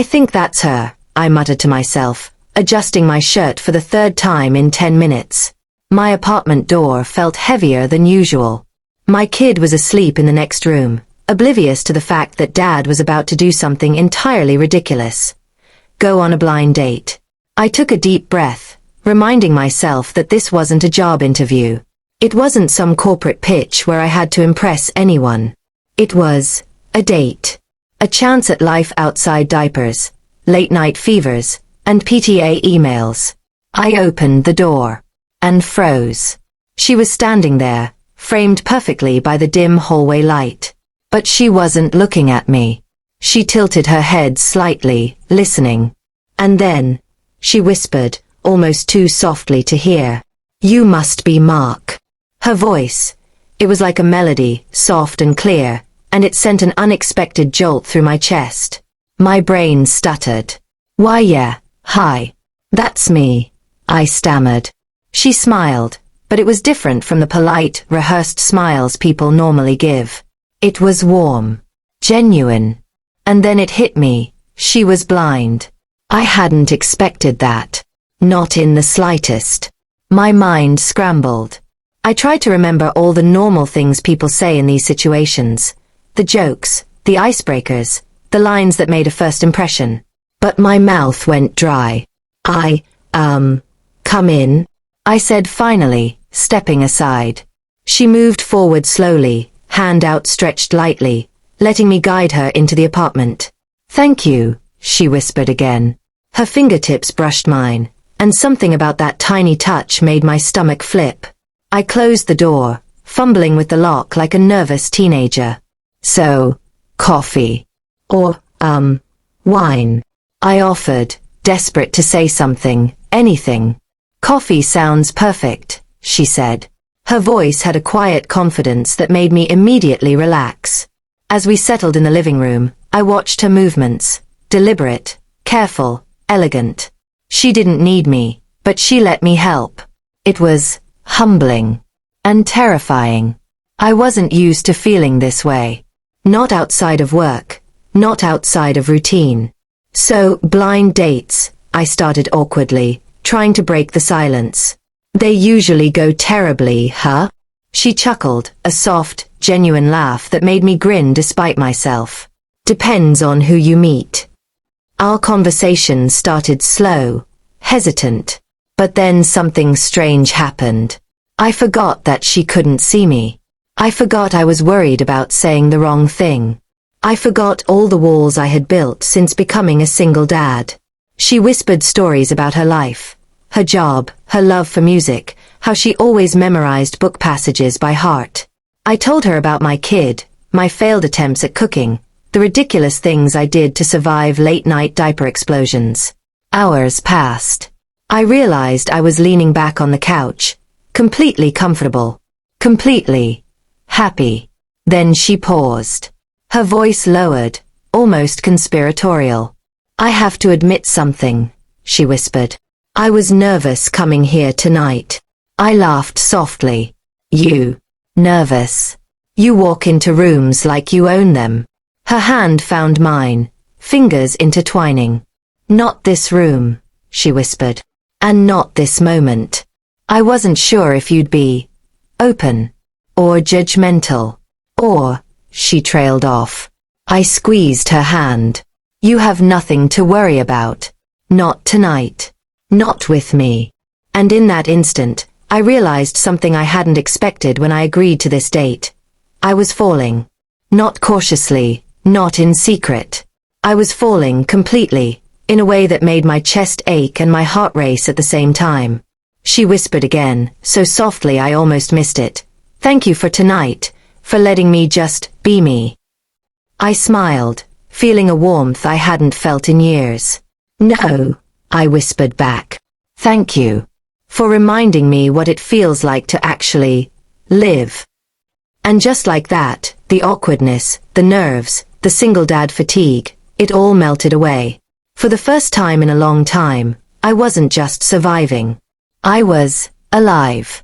I think that's her, I muttered to myself, adjusting my shirt for the third time in 10 minutes. My apartment door felt heavier than usual. My kid was asleep in the next room, oblivious to the fact that Dad was about to do something entirely ridiculous. Go on a blind date. I took a deep breath, reminding myself that this wasn't a job interview. It wasn't some corporate pitch where I had to impress anyone. It was a date. A chance at life outside diapers, late-night fevers, and PTA emails. I opened the door and froze. She was standing there, framed perfectly by the dim hallway light. But she wasn't looking at me. She tilted her head slightly, listening. And then, she whispered, almost too softly to hear, "You must be Mark." Her voice, it was like a melody, soft and clear, and it sent an unexpected jolt through my chest. My brain stuttered. "Why yeah, hi. That's me," I stammered. She smiled, but it was different from the polite, rehearsed smiles people normally give. It was warm, genuine. And then it hit me, she was blind. I hadn't expected that. Not in the slightest. My mind scrambled. I tried to remember all the normal things people say in these situations. The jokes, the icebreakers, the lines that made a first impression. But my mouth went dry. Come in," I said finally, stepping aside. She moved forward slowly, hand outstretched lightly, letting me guide her into the apartment. "Thank you," she whispered again. Her fingertips brushed mine, and something about that tiny touch made my stomach flip. I closed the door, fumbling with the lock like a nervous teenager. "So, coffee. Or, wine," I offered, desperate to say something, anything. "Coffee sounds perfect," she said. Her voice had a quiet confidence that made me immediately relax. As we settled in the living room, I watched her movements, deliberate, careful, elegant. She didn't need me, but she let me help. It was humbling and terrifying. I wasn't used to feeling this way. Not outside of work, not outside of routine. "So, blind dates," I started awkwardly, trying to break the silence. "They usually go terribly, huh?" She chuckled, a soft, genuine laugh that made me grin despite myself. "Depends on who you meet." Our conversation started slow, hesitant. But then something strange happened. I forgot that she couldn't see me. I forgot I was worried about saying the wrong thing. I forgot all the walls I had built since becoming a single dad. She whispered stories about her life, her job, her love for music, how she always memorized book passages by heart. I told her about my kid, my failed attempts at cooking, the ridiculous things I did to survive late-night diaper explosions. Hours passed. I realized I was leaning back on the couch, completely comfortable, completely happy. Then she paused. Her voice lowered, almost conspiratorial. "I have to admit something," she whispered. "I was nervous coming here tonight." I laughed softly. "You? Nervous? You walk into rooms like you own them." Her hand found mine, fingers intertwining. "Not this room," she whispered. "And not this moment. I wasn't sure if you'd be open, or judgmental, or," she trailed off. I squeezed her hand. "You have nothing to worry about. Not tonight. Not with me." And in that instant, I realized something I hadn't expected when I agreed to this date. I was falling. Not cautiously, not in secret. I was falling completely, in a way that made my chest ache and my heart race at the same time. She whispered again, so softly I almost missed it. "Thank you for tonight, for letting me just be me." I smiled, feeling a warmth I hadn't felt in years. "No," I whispered back. "Thank you for reminding me what it feels like to actually live." And just like that, the awkwardness, the nerves, the single dad fatigue, it all melted away. For the first time in a long time, I wasn't just surviving. I was alive.